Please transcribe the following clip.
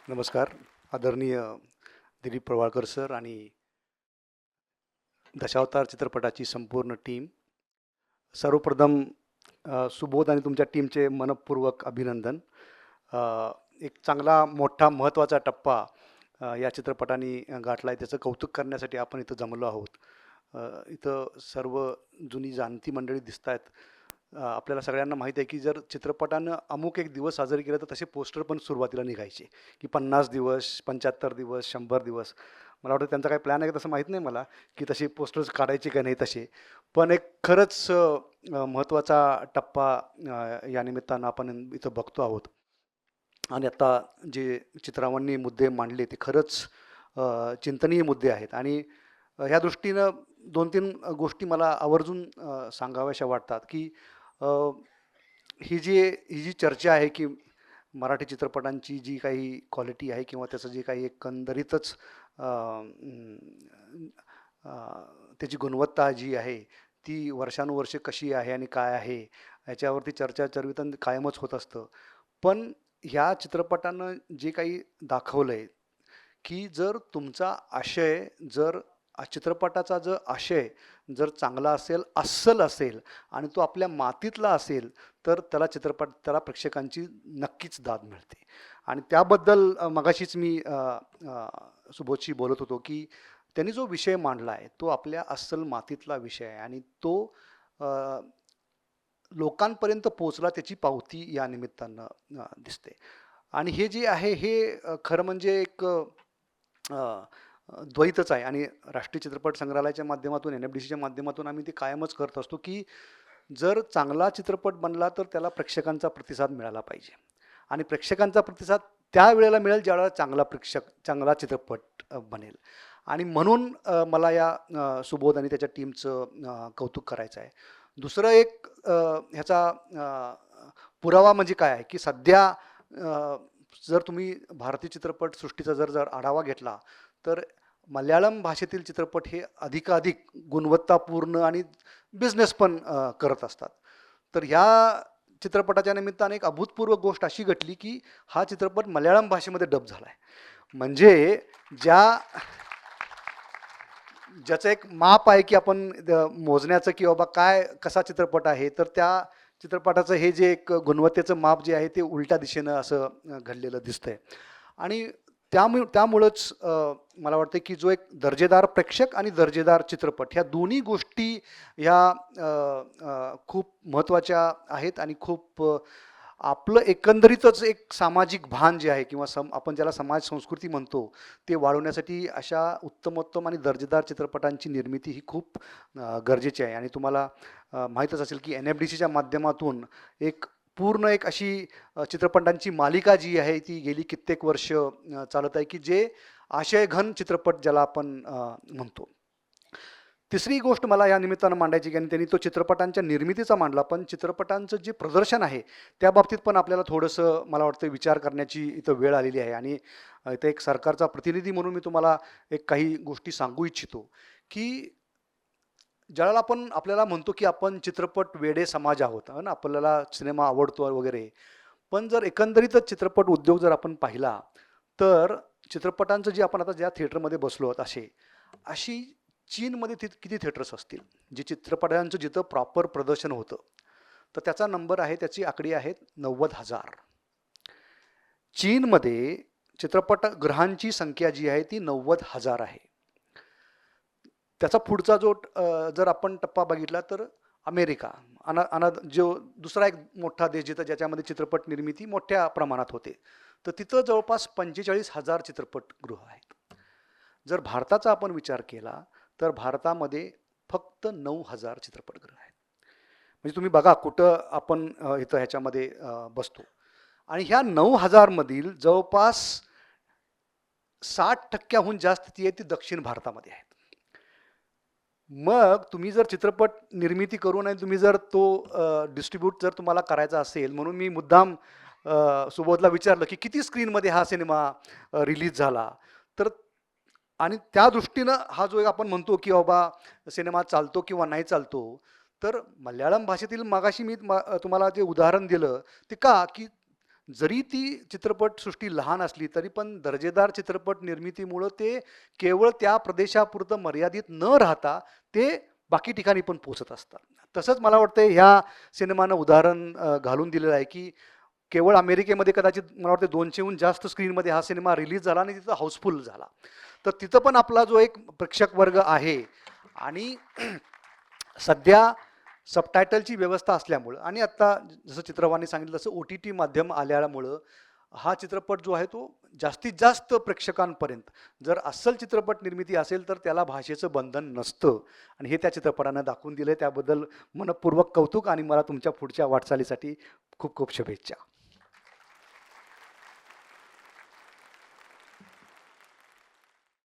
नमस्कार. आदरणीय दिलीप प्रवाळकर सर आणि दशावतार चित्रपटाची संपूर्ण टीम. सर्वप्रथम सुबोध आणि तुमच्या टीमचे मनःपूर्वक अभिनंदन. अ, एक चांगला मोठा महत्त्वाचा टप्पा या चित्रपटाने गाठला आहे. त्याचं कौतुक करण्यासाठी आपण इथं जमलो आहोत. इथं सर्व जुनी जाणती मंडळी दिसत आहेत. आपल्याला सगळ्यांना माहीत आहे की जर चित्रपटानं अमुक एक दिवस साजरे केले तर तसे पोस्टर पण सुरुवातीला निघायचे की 50 दिवस, 75 दिवस, 100 दिवस. मला वाटतं त्यांचा काही प्लॅन आहे का तसं माहीत नाही मला, की तसे पोस्टर्स काढायचे का नाही तसे. पण एक खरंच महत्त्वाचा टप्पा या निमित्तानं आपण इथं बघतो आहोत. आणि आता जे चित्रावांनी मुद्दे मांडले ते खरंच चिंतनीय मुद्दे आहेत. आणि ह्या दृष्टीनं 2-3 गोष्टी मला आवर्जून सांगाव्याशा वाटतात, की अ, ही जी चर्चा आहे, की मराठी चित्रपटांची जी काही क्वालिटी आहे किंवा त्याचं जे काही एकंदरीतच अ, अं, अ, त्याची गुणवत्ता जी आहे, ती वर्षानुवर्षे कशी आहे आणि काय आहे, याच्यावरती चर्चा चर्वितन कायमच होत असतं. पण ह्या चित्रपटानं जे काही दाखवलंय, की जर तुमचा आशय जर चित्रपटाचा जर आशय जर चांगला असेल, अस्सल असेल आणि तो आपल्या मातीतला असेल, तर त्याला प्रेक्षकांची नक्कीच दाद मिळते. आणि त्याबद्दल मगाशीच मी सुबोधशी बोलत होतो, की त्यांनी जो विषय मांडला आहे, तो आपल्या अस्सल मातीतला विषय आहे आणि तो अ, लोकांपर्यंत पोहोचला त्याची पावती या निमित्तानं दिसते. आणि हे जे आहे हे खरं म्हणजे एक अ, द्वैतच आहे. आणि राष्ट्रीय चित्रपट संग्रहालयाच्या माध्यमातून NFDCच्या माध्यमातून आम्ही ते कायमच करत असतो, की जर चांगला चित्रपट बनला तर त्याला प्रेक्षकांचा प्रतिसाद मिळाला पाहिजे. आणि प्रेक्षकांचा प्रतिसाद त्यावेळेला मिळेल ज्यावेळेला चांगला चित्रपट बनेल. आणि म्हणून मला या सुबोध आणि त्याच्या टीमचं कौतुक करायचं आहे. दुसरं एक ह्याचा पुरावा म्हणजे काय आहे, की सध्या जर तुम्ही भारतीय चित्रपटसृष्टीचा जर जर आढावा घेतला, तर मल्याळम भाषेतील चित्रपट हे अधिकाधिक गुणवत्तापूर्ण आणि बिझनेस पण करत असतात. तर ह्या चित्रपटाच्या निमित्ताने एक अभूतपूर्व गोष्ट अशी घडली, की हा चित्रपट मल्याळम भाषेमध्ये डब झाला आहे. म्हणजे ज्या ज्याचं एक माप आहे, की आपण मोजण्याचं, की बाबा काय कसा चित्रपट आहे, तर त्या चित्रपटाचं हे जे एक गुणवत्तेचं माप जे आहे ते उलट्या दिशेनं असं घडलेलं दिसतंय. आणि त्यामुळंच मला वाटतं, की जो एक दर्जेदार प्रेक्षक आणि दर्जेदार चित्रपट ह्या दोन्ही गोष्टी ह्या खूप महत्त्वाच्या आहेत. आणि खूप आपलं एकंदरीतच एक सामाजिक भान जे आहे किंवा आपण ज्याला समाज संस्कृती म्हणतो, ते वाढवण्यासाठी अशा उत्तमोत्तम आणि दर्जेदार चित्रपटांची निर्मिती ही खूप गरजेची आहे. आणि तुम्हाला माहीतच असेल, की NFDCच्या माध्यमातून एक पूर्ण एक अशी चित्रपटांची मालिका जी आहे ती गेली कित्येक वर्ष चालत आहे, की जे आशयघन चित्रपट ज्याला आपण म्हणतो. तिसरी गोष्ट मला या निमित्तानं मांडायची, की आणि त्यांनी तो चित्रपटांच्या निर्मितीचा मांडला, पण चित्रपटांचं जे प्रदर्शन आहे, त्या बाबतीत पण आपल्याला थोडंसं मला वाटतं विचार करण्याची इथं वेळ आलेली आहे. आणि इथं एक सरकारचा प्रतिनिधी म्हणून मी तुम्हाला एक काही गोष्टी सांगू इच्छितो, की ज्यावेळेला आपल्याला म्हणतो, की आपण चित्रपट वेडे समाज आहोत, है ना, आपल्याला सिनेमा आवडतो वगैरे. पण जर एकंदरीतच चित्रपट उद्योग जर आपण पाहिला, तर चित्रपटांचं जे आपण आता ज्या थिएटरमध्ये बसलो आहोत अशी चीनमध्ये किती थिएटर्स असतील, जे चित्रपटांचं जिथं प्रॉपर प्रदर्शन होतं, तर त्याचा नंबर आहे, त्याची आकडी आहेत 90,000. चीनमध्ये चित्रपटगृहांची संख्या जी आहे ती 90,000 आहे. त्याचा पुढचा जो जर आपण टप्पा बघितला तर अमेरिका, जो दुसरा एक मोठा देश जिथं ज्याच्यामध्ये चित्रपट निर्मिती मोठ्या प्रमाणात होते, तर तिथं जवळपास 45,000 चित्रपटगृह आहेत. जर भारताचा आपण विचार केला तर भारतामध्ये फक्त 9,000 चित्रपटगृह आहेत. म्हणजे तुम्ही बघा कुठं आपण इथं ह्याच्यामध्ये बसतो. आणि ह्या 9,000 मधील जवळपास 60% जास्त ती आहे ती दक्षिण भारतामध्ये आहेत. मग तुम्ही जर चित्रपट निर्मिती करून आणि तुम्ही जर तो डिस्ट्रीब्यूट जर तुम्हाला करायचा असेल, म्हणून मी मुद्दाम सुबोधला विचारलं, की किती स्क्रीनमध्ये हा सिनेमा रिलीज झाला. तर आणि त्या दृष्टीनं हा जो एक आपण म्हणतो, की बाबा सिनेमा चालतो किंवा नाही चालतो, तर मल्याळम भाषेतील मगाशी मी तुम्हाला जे उदाहरण दिलं, ते का की जरी ती चित्रपटसृष्टी लहान असली तरी पण दर्जेदार चित्रपट निर्मितीमुळं ते केवळ त्या प्रदेशापुरतं मर्यादित न राहता ते बाकी ठिकाणी पण पोहोचत असतात. तसंच मला वाटतं ह्या सिनेमानं उदाहरण घालून दिलेलं आहे, की केवळ अमेरिकेमध्ये कदाचित मला वाटतं 200हून जास्त स्क्रीनमध्ये हा सिनेमा रिलीज झाला आणि तिथं हाऊसफुल झाला. तर तिथं पण आपला जो एक प्रेक्षक वर्ग आहे आणि सध्या सबटायटलची व्यवस्था असल्यामुळं आणि आत्ता जसं चित्रवाणी सांगितलं तसं OTT माध्यम आल्यामुळं हा चित्रपट जो आहे तो जास्तीत जास्त प्रेक्षकांपर्यंत जर अस्सल चित्रपट निर्मिती असेल तर त्याला भाषेचं बंधन नसतं आणि हे त्या चित्रपटानं दाखवून दिलं. त्याबद्दल मनःपूर्वक कौतुक आणि मला तुमच्या पुढच्या वाटचालीसाठी खूप खूप शुभेच्छा.